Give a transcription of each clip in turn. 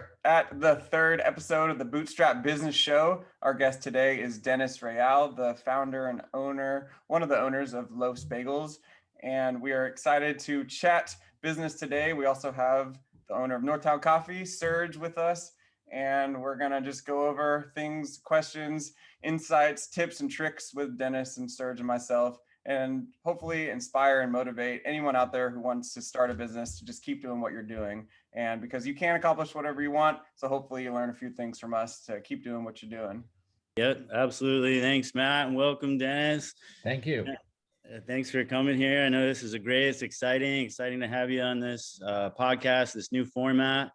are at the third episode of the Bootstrap Business Show. Our guest today is Dennis Real, the founder and owner, one of the owners of Los Bagels. And we are excited to chat business today. We also have the owner of Northtown Coffee, Serge, with us. And we're going to just go over things, questions, insights, tips, and tricks with Dennis and Serge and myself, and hopefully inspire and motivate anyone out there who wants to start a business to just keep doing what you're doing. And because you can accomplish whatever you want, so hopefully you learn a few things from us to keep doing what you're doing. Yep, absolutely. Thanks, Matt, and welcome, Dennis. Thank you. Thanks for coming here. I know this is it's exciting to have you on this podcast, this new format.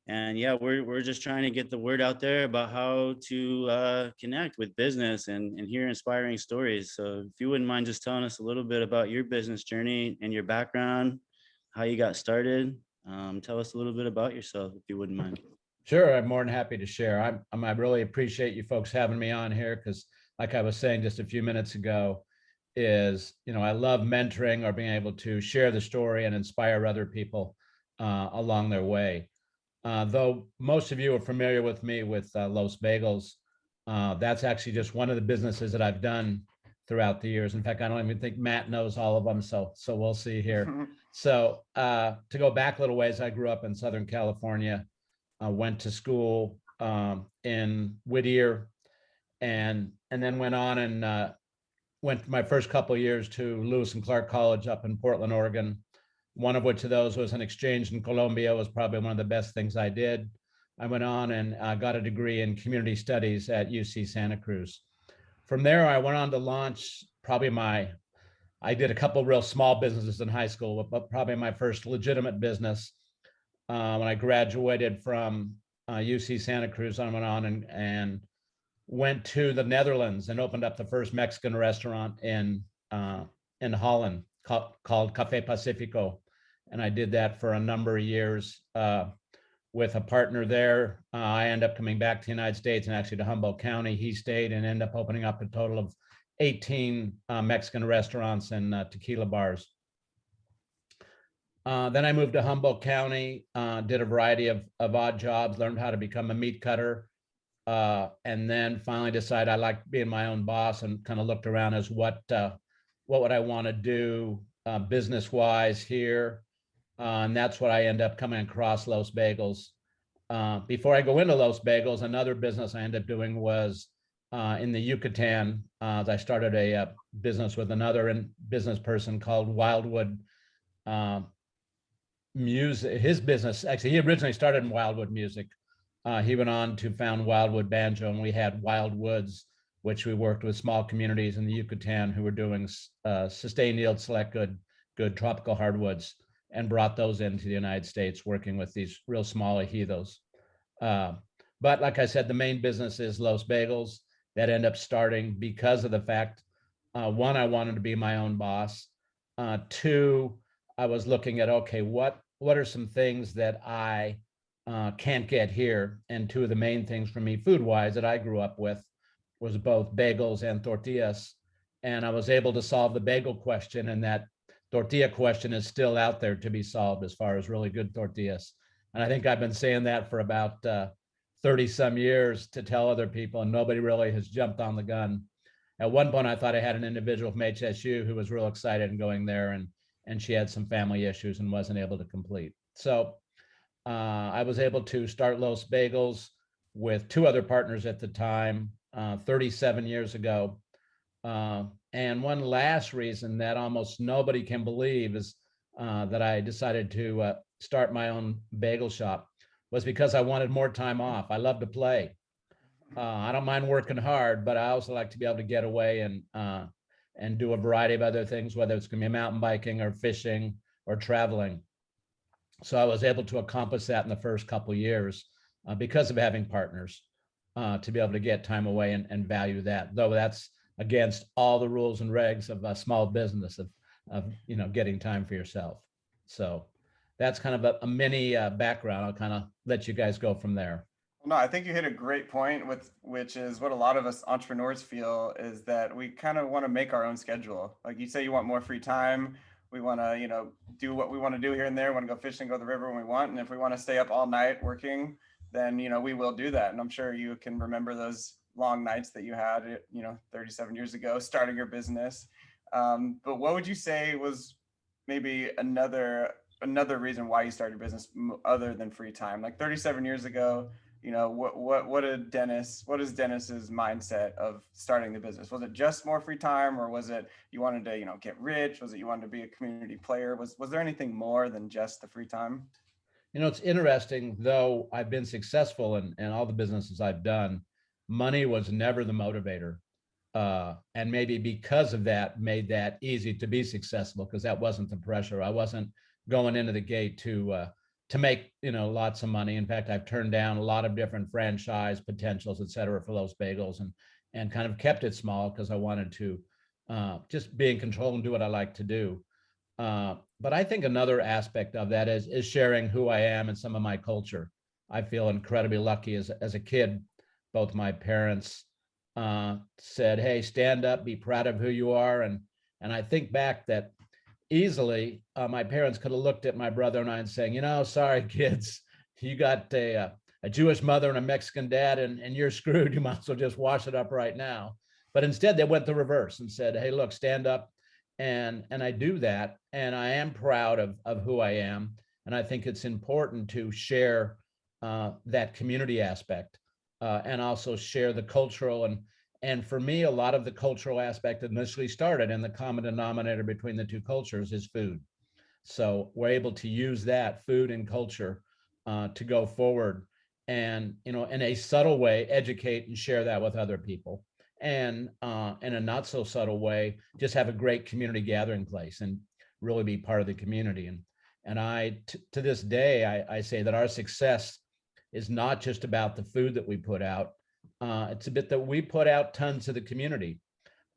And yeah, we're just trying to get the word out there about how to connect with business and hear inspiring stories. So if you wouldn't mind just telling us a little bit about your business journey and your background, how you got started. Tell us a little bit about yourself, if you wouldn't mind. Sure, I'm more than happy to share. I really appreciate you folks having me on here because, like I was saying just a few minutes ago, I love mentoring or being able to share the story and inspire other people along their way. Though most of you are familiar with me with Los Bagels, that's actually just one of the businesses that I've done throughout the years. In fact, I don't even think Matt knows all of them, so we'll see here. So to go back a little ways, I grew up in Southern California, went to school in Whittier, and then went on and went my first couple of years to Lewis and Clark College up in Portland, Oregon. One of which of those was an exchange in Colombia. It was probably one of the best things I did. I went on and got a degree in community studies at UC Santa Cruz. From there, I went on to launch I did a couple of real small businesses in high school, but probably my first legitimate business when I graduated from UC Santa Cruz. I went on and went to the Netherlands and opened up the first Mexican restaurant in Holland called Café Pacifico. And I did that for a number of years with a partner there. I ended up coming back to the United States and actually to Humboldt County. He stayed and ended up opening up a total of 18 Mexican restaurants and tequila bars. Then I moved to Humboldt County, did a variety of odd jobs, learned how to become a meat cutter, and then finally decided I liked being my own boss and kind of looked around as what would I want to do business-wise here. And that's what I end up coming across Los Bagels. Before I go into Los Bagels, another business I ended up doing was in the Yucatan. I started a business with another business person called Wildwood Music. His business, actually, he originally started in Wildwood Music. He went on to found Wildwood Banjo, and we had Wildwoods, which we worked with small communities in the Yucatan who were doing sustained yield, select good tropical hardwoods, and brought those into the United States, working with these real small ejidos. But like I said, the main business is Los Bagels. That ended up starting because of the fact, one, I wanted to be my own boss. Two, I was looking at, okay, what are some things that I can't get here? And two of the main things for me food-wise that I grew up with was both bagels and tortillas. And I was able to solve the bagel question, and that tortilla question is still out there to be solved as far as really good tortillas. And I think I've been saying that for about 30 some years to tell other people, and nobody really has jumped on the gun. At one point, I thought I had an individual from HSU who was real excited and going there, and she had some family issues and wasn't able to complete. So I was able to start Los Bagels with two other partners at the time, 37 years ago. And one last reason that almost nobody can believe is that I decided to start my own bagel shop was because I wanted more time off. I love to play. I don't mind working hard, but I also like to be able to get away and do a variety of other things, whether it's going to be mountain biking or fishing or traveling. So I was able to accomplish that in the first couple of years because of having partners to be able to get time away and value that, though that's against all the rules and regs of a small business of getting time for yourself. So that's kind of a mini background. I'll kind of let you guys go from there. No, I think you hit a great point which is what a lot of us entrepreneurs feel, is that we kind of want to make our own schedule. Like you say, you want more free time. We want to, do what we want to do here and there. We want to go fishing, go to the river when we want. And if we want to stay up all night working, then, we will do that. And I'm sure you can remember those long nights that you had, 37 years ago, starting your business. But what would you say was maybe another reason why you started your business other than free time? Like 37 years ago, what is Dennis's mindset of starting the business? Was it just more free time, or was it you wanted to, get rich? Was it you wanted to be a community player? Was there anything more than just the free time? It's interesting, though I've been successful in all the businesses I've done, money was never the motivator. And maybe because of that, made that easy to be successful, because that wasn't the pressure. I wasn't going into the gate to make, lots of money. In fact, I've turned down a lot of different franchise potentials, et cetera, for Los Bagels, and kind of kept it small because I wanted to just be in control and do what I like to do. But I think another aspect of that is sharing who I am and some of my culture. I feel incredibly lucky as a kid. Both my parents said, "Hey, stand up, be proud of who you are." And I think back that easily my parents could have looked at my brother and I and saying, "Sorry, kids, you got a Jewish mother and a Mexican dad, and you're screwed. You might as well just wash it up right now." But instead, they went the reverse and said, "Hey, look, stand up." And I do that, and I am proud of who I am. And I think it's important to share that community aspect, and also share the cultural. And for me, a lot of the cultural aspect initially started, and the common denominator between the two cultures is food. So we're able to use that food and culture to go forward, and in a subtle way, educate and share that with other people. And in a not so subtle way, just have a great community gathering place and really be part of the community. And to this day, I say that our success is not just about the food that we put out. It's a bit that we put out tons to the community.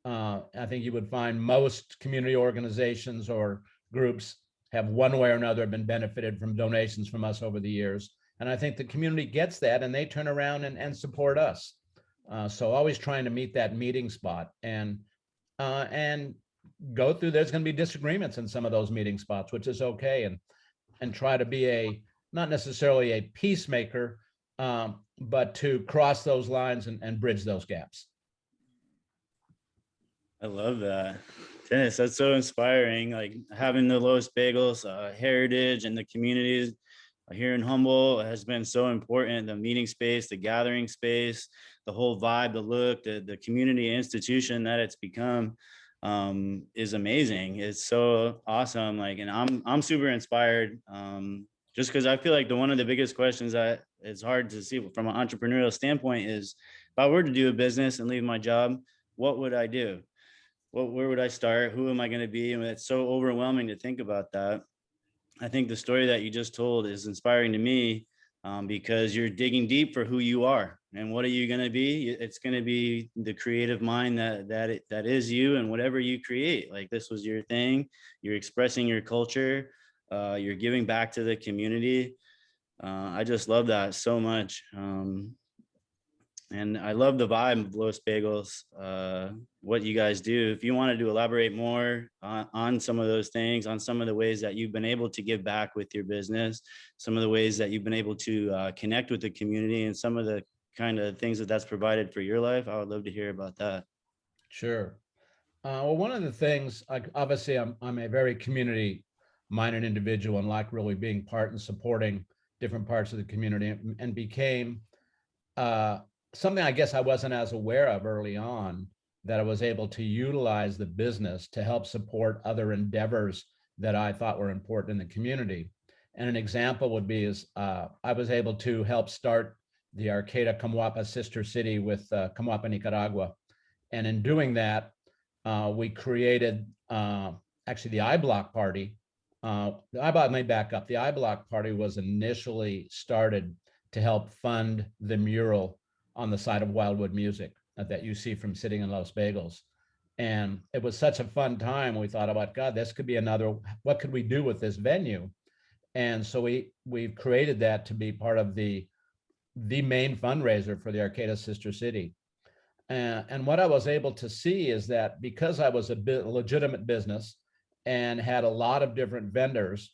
I think you would find most community organizations or groups have one way or another been benefited from donations from us over the years. And I think the community gets that, and they turn around and support us. So always trying to meet that meeting spot, and go through. There's going to be disagreements in some of those meeting spots, which is okay, and try to be not necessarily a peacemaker, but to cross those lines and bridge those gaps. I love that. Dennis, that's so inspiring. Like having the Los Bagels heritage and the communities here in Humboldt has been so important. The meeting space, the gathering space, the whole vibe, the look, the community institution that it's become is amazing. It's so awesome. Like, and I'm super inspired. Just because I feel like one of the biggest questions that it's hard to see from an entrepreneurial standpoint is, if I were to do a business and leave my job, what would I do? Where would I start? Who am I going to be? And it's so overwhelming to think about that. I think the story that you just told is inspiring to me, because you're digging deep for who you are and what are you going to be. It's going to be the creative mind that is you, and whatever you create. Like this was your thing. You're expressing your culture. You're giving back to the community. I just love that so much. And I love the vibe of Los Bagels, what you guys do. If you wanted to elaborate more on some of those things, on some of the ways that you've been able to give back with your business, some of the ways that you've been able to connect with the community, and some of the kind of things that's provided for your life, I would love to hear about that. Sure. Well, one of the things, like obviously, I'm a very community-minded individual, and like really being part and supporting different parts of the community, and became something I guess I wasn't as aware of early on, that I was able to utilize the business to help support other endeavors that I thought were important in the community. And an example would be I was able to help start the Arcata Camuapa sister city with Camuapa, Nicaragua. And in doing that, we created actually the I-Block party. Let me back up. The I-Block party was initially started to help fund the mural on the side of Wildwood Music that you see from sitting in Los Bagels. And it was such a fun time. We thought about, God, this could be another, what could we do with this venue? And so we've created that to be part of the main fundraiser for the Arcata Sister City. And what I was able to see is that because I was a legitimate business and had a lot of different vendors,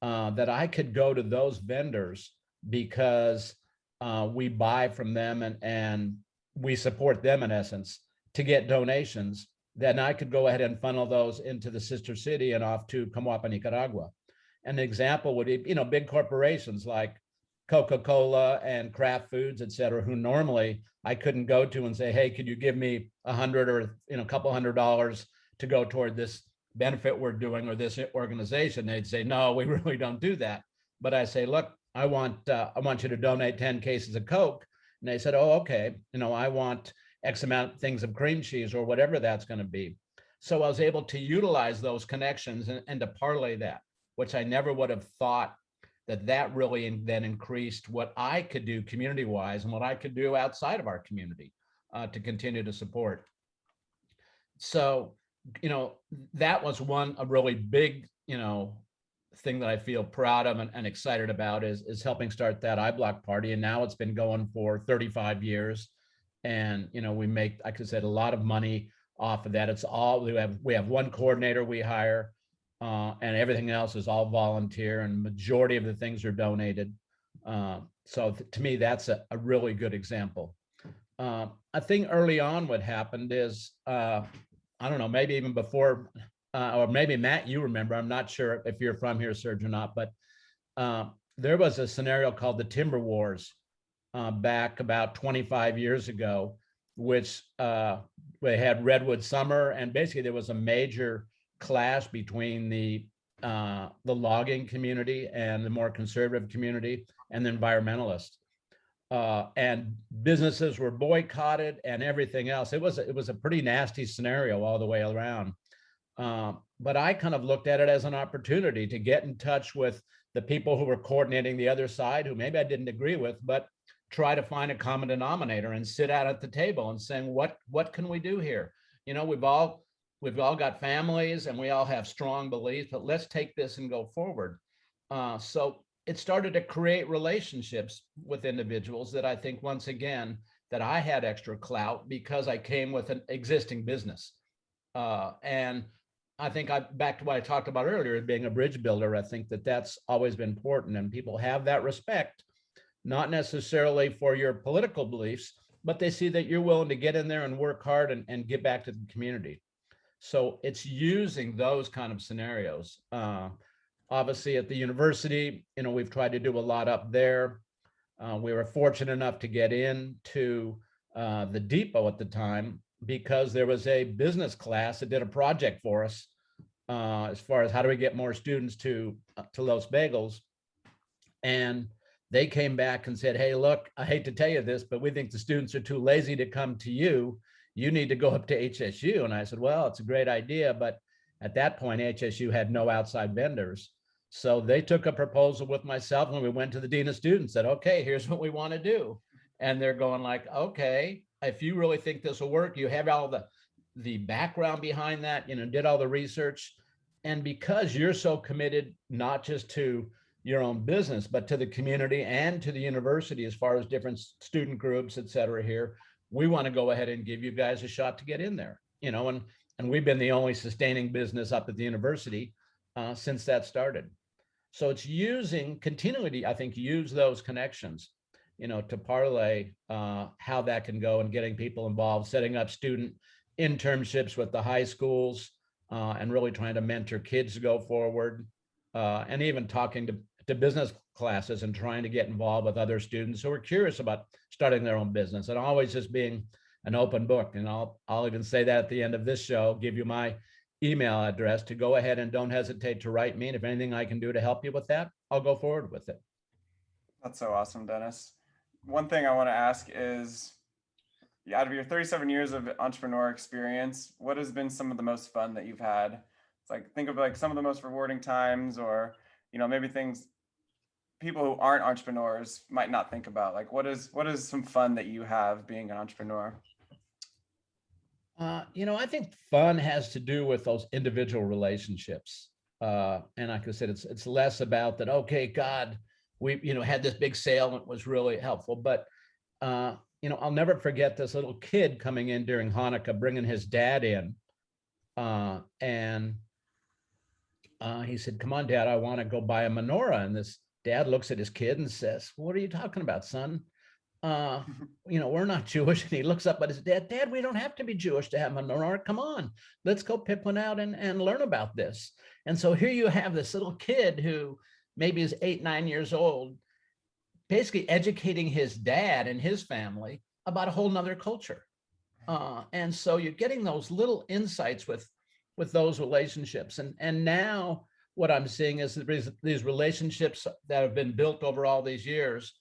that I could go to those vendors because we buy from them and we support them in essence to get donations, then I could go ahead and funnel those into the sister city and off to Camoapa, Nicaragua. An example would be, big corporations like Coca-Cola and Kraft Foods, et cetera, who normally I couldn't go to and say, hey, could you give me $100 or a couple $100 to go toward this benefit we're doing or this organization? They'd say, no, we really don't do that. But I say, look, I want you to donate 10 cases of Coke. And they said, oh, okay, I want X amount of things of cream cheese or whatever that's going to be. So I was able to utilize those connections and to parlay that, which I never would have thought that really then increased what I could do community-wise and what I could do outside of our community to continue to support. So, that was a really big, thing that I feel proud of and excited about is helping start that iBlock party. And now it's been going for 35 years. And, we make, like I said, a lot of money off of that. It's all, we have one coordinator we hire, and everything else is all volunteer, and majority of the things are donated. So to me, that's a really good example. I think early on what happened is, I don't know, maybe even before, or maybe Matt, you remember, I'm not sure if you're from here, Serge, or not, but there was a scenario called the Timber Wars back about 25 years ago, which we had Redwood Summer, and basically there was a major clash between the logging community and the more conservative community and the environmentalists. And businesses were boycotted and everything else. It was a pretty nasty scenario all the way around. But I kind of looked at it as an opportunity to get in touch with the people who were coordinating the other side, who maybe I didn't agree with, but try to find a common denominator and sit out at the table and saying, what can we do here? We've all got families and we all have strong beliefs, but let's take this and go forward. So it started to create relationships with individuals that I think, once again, that I had extra clout because I came with an existing business. And I think back to what I talked about earlier, being a bridge builder, I think that's always been important, and people have that respect, not necessarily for your political beliefs, but they see that you're willing to get in there and work hard and give back to the community. So it's using those kind of scenarios. Obviously at the university, we've tried to do a lot up there. We were fortunate enough to get into the depot at the time because there was a business class that did a project for us as far as how do we get more students to Los Bagels. And they came back and said, hey, look, I hate to tell you this, but we think the students are too lazy to come to you. You need to go up to HSU. And I said, well, it's a great idea. But at that point, HSU had no outside vendors. So they took a proposal with myself and we went to the dean of students, said, okay, here's what we want to do. And they're going like, okay, if you really think this will work, you have all the background behind that, did all the research. And because you're so committed, not just to your own business, but to the community and to the university, as far as different student groups, et cetera here, we want to go ahead and give you guys a shot to get in there, and we've been the only sustaining business up at the university since that started. So it's continually, I think, use those connections, to parlay how that can go and getting people involved, setting up student internships with the high schools and really trying to mentor kids to go forward, and even talking to business classes and trying to get involved with other students who are curious about starting their own business, and always just being an open book. And I'll even say that at the end of this show, give you my email address to go ahead and don't hesitate to write me. And if anything I can do to help you with that, I'll go forward with it. That's so awesome, Dennis. One thing I want to ask is, out of your 37 years of entrepreneur experience, what has been some of the most fun that you've had? It's like, think of like some of the most rewarding times, or, maybe things people who aren't entrepreneurs might not think about. Like, what is some fun that you have being an entrepreneur? I think fun has to do with those individual relationships. And like I said, it's less about that, okay, God, we, had this big sale and it was really helpful. But, I'll never forget this little kid coming in during Hanukkah, bringing his dad in. And he said, come on, Dad, I want to go buy a menorah. And this dad looks at his kid and says, what are you talking about, son? we're not Jewish. And he looks up at his dad. Dad, we don't have to be Jewish to have a menorah. Come on, let's go pick one out and learn about this. And so here you have this little kid who maybe is 8, 9 years old, basically educating his dad and his family about a whole nother culture. And so you're getting those little insights with those relationships. And now what I'm seeing is that these relationships that have been built over all these years,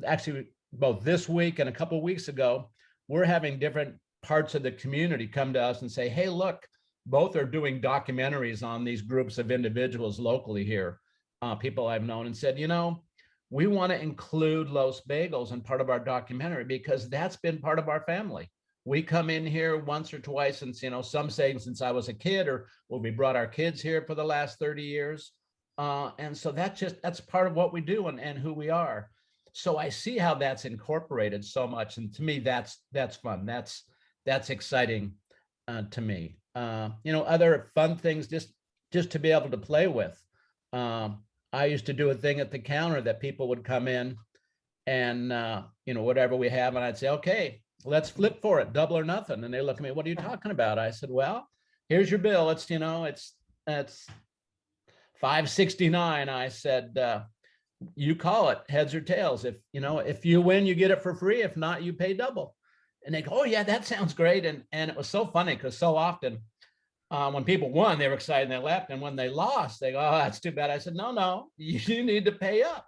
actually both this week and a couple of weeks ago, we're having different parts of the community come to us and say, hey, look, both are doing documentaries on these groups of individuals locally here, people I've known, and said, we want to include Los Bagels in part of our documentary because that's been part of our family. We come in here once or twice since, some say since I was a kid, or well, we brought our kids here for the last 30 years. And so that's part of what we do and who we are. So I see how that's incorporated so much. And to me, that's fun. That's exciting to me. Other fun things just to be able to play with. I used to do a thing at the counter that people would come in and, whatever we have. And I'd say, okay, let's flip for it, double or nothing. And they look at me, what are you talking about? I said, well, here's your bill. It's $5.69. I said, you call it heads or tails. If you win, you get it for free. If not, you pay double. And they go, oh yeah, that sounds great. And it was so funny because so often when people won, they were excited and they left. And when they lost, they go, oh, that's too bad. I said, no, you need to pay up.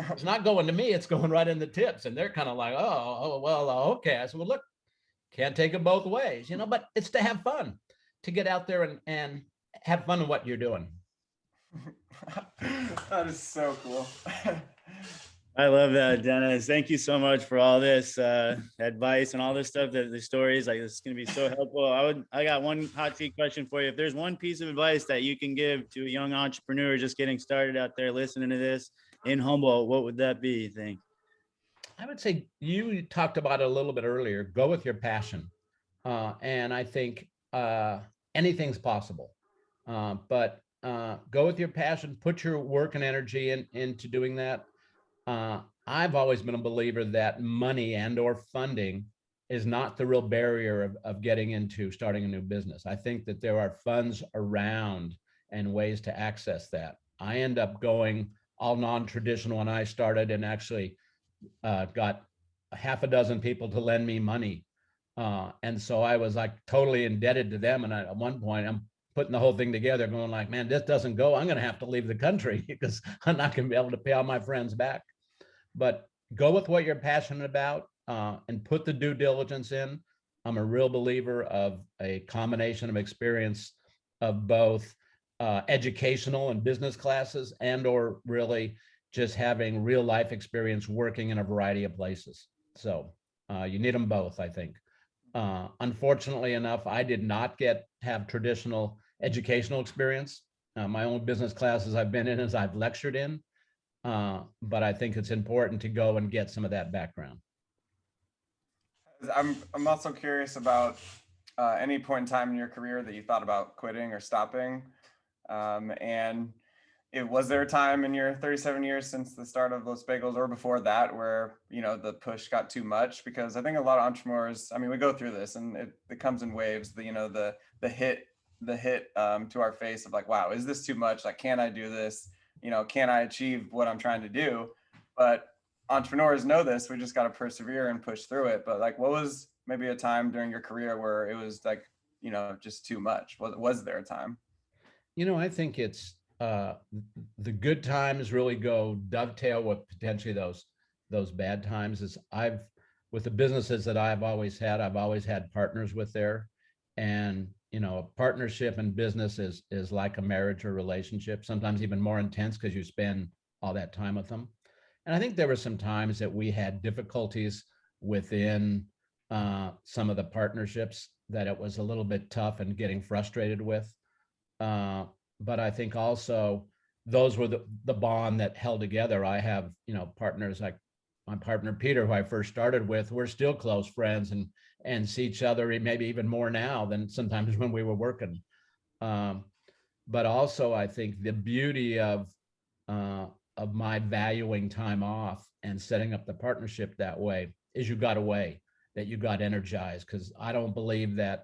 It's not going to me. It's going right in the tips. And they're kind of like, oh, well, okay. I said, well, look, can't take it both ways, but it's to have fun, to get out there and have fun in what you're doing. That is so cool. I love that, Dennis. Thank you so much for all this advice and all this stuff, the stories. Like, this is going to be so helpful. I got one hot seat question for you. If there's one piece of advice that you can give to a young entrepreneur just getting started out there listening to this in Humboldt, what would that be, you think? I would say you talked about it a little bit earlier. Go with your passion. And I think anything's possible. But go with your passion, put your work and energy into doing that. I've always been a believer that money and or funding is not the real barrier of getting into starting a new business. I think that there are funds around and ways to access that. I end up going all non-traditional when I started, and actually got a half a dozen people to lend me money. And so I was like totally indebted to them. And at one point I'm putting the whole thing together going like, man, this doesn't go. I'm going to have to leave the country because I'm not going to be able to pay all my friends back. But go with what you're passionate about and put the due diligence in. I'm a real believer of a combination of experience of both educational and business classes and or really just having real life experience working in a variety of places. So you need them both, I think. Unfortunately enough, I did not have traditional educational experience. My own business classes I've been in is I've lectured in, but I think it's important to go and get some of that background. I'm also curious about any point in time in your career that you thought about quitting or stopping. And was there a time in your 37 years since the start of Los Bagels or before that where, the push got too much? Because I think a lot of entrepreneurs, we go through this and it comes in waves, the hit to our face of like, wow, is this too much? Like, can I do this? Can I achieve what I'm trying to do? But entrepreneurs know this, we just got to persevere and push through it. But like, what was maybe a time during your career where it was like, just too much? Was there a time? I think it's the good times really go dovetail with potentially those bad times. With the businesses that I've always had partners with there, and a partnership in business is like a marriage or relationship, sometimes even more intense because you spend all that time with them. And I think there were some times that we had difficulties within some of the partnerships that it was a little bit tough and getting frustrated with. But I think also those were the bond that held together. I have, partners like my partner, Peter, who I first started with. We're still close friends and see each other maybe even more now than sometimes when we were working. But also I think the beauty of my valuing time off and setting up the partnership that way is you got away, that you got energized, because I don't believe that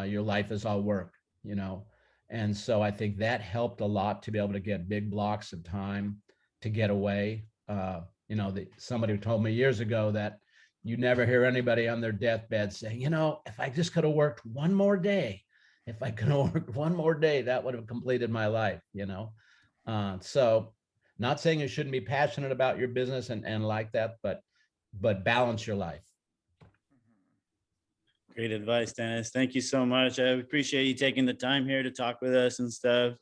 your life is all work, you know. And so I think that helped a lot to be able to get big blocks of time to get away. You know, somebody told me years ago that you never hear anybody on their deathbed saying, you know, if I just could have worked one more day, if I could have worked one more day, that would have completed my life, you know. So not saying you shouldn't be passionate about your business and like that, but balance your life. Great advice, Dennis. Thank you so much. I appreciate you taking the time here to talk with us and stuff.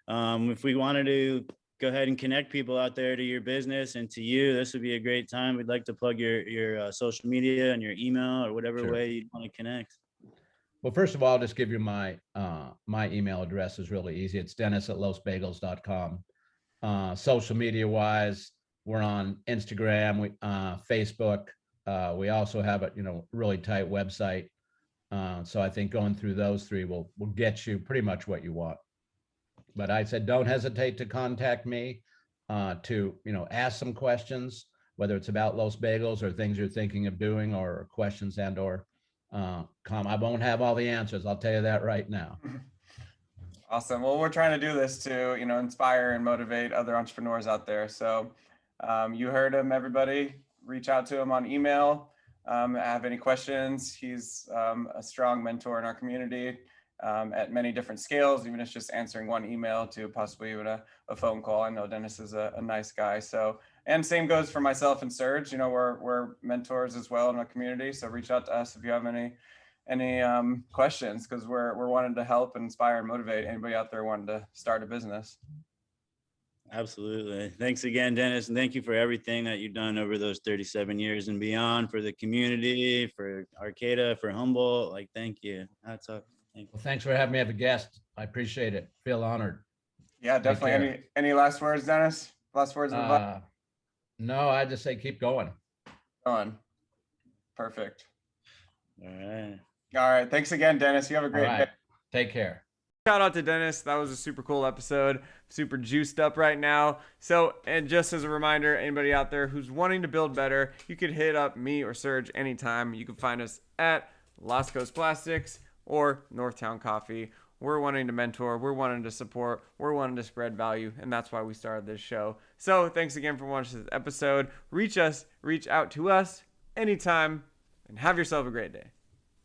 If we wanted to go ahead and connect people out there to your business and to you, this would be a great time. We'd like to plug your social media and your email or whatever Sure. way you'd want to connect. Well, first of all, I'll just give you my email address is really easy. It's dennis@losbagels.com. Social media wise, we're on Instagram, Facebook. We also have a really tight website. So I think going through those three will get you pretty much what you want. But I said, don't hesitate to contact me to ask some questions, whether it's about Los Bagels or things you're thinking of doing, or questions and/or I won't have all the answers. I'll tell you that right now. Awesome. Well, we're trying to do this to, inspire and motivate other entrepreneurs out there. So you heard him, everybody. Reach out to him on email. Have any questions? He's a strong mentor in our community at many different scales, even if it's just answering one email to possibly even a phone call. I know Dennis is a nice guy. So, and same goes for myself and Serge. We're mentors as well in our community. So reach out to us if you have any questions, because we're wanting to help and inspire and motivate anybody out there wanting to start a business. Absolutely. Thanks again, Dennis. And thank you for everything that you've done over those 37 years and beyond, for the community, for Arcata, for Humboldt. Like, thank you. That's up. Thank you. Well, thanks for having me as a guest. I appreciate it. Feel honored. Yeah, definitely. Any last words, Dennis? Last words of advice? No, I just say keep going. On. Perfect. All right. All right. Thanks again, Dennis. You have a great day. Take care. Shout out to Dennis. That was a super cool episode. Super juiced up right now. So, and just as a reminder, anybody out there who's wanting to build better, you could hit up me or Serge anytime. You can find us at Las Coast Plastics or Northtown Coffee. We're wanting to mentor. We're wanting to support. We're wanting to spread value. And that's why we started this show. So thanks again for watching this episode. Reach out to us anytime, and have yourself a great day.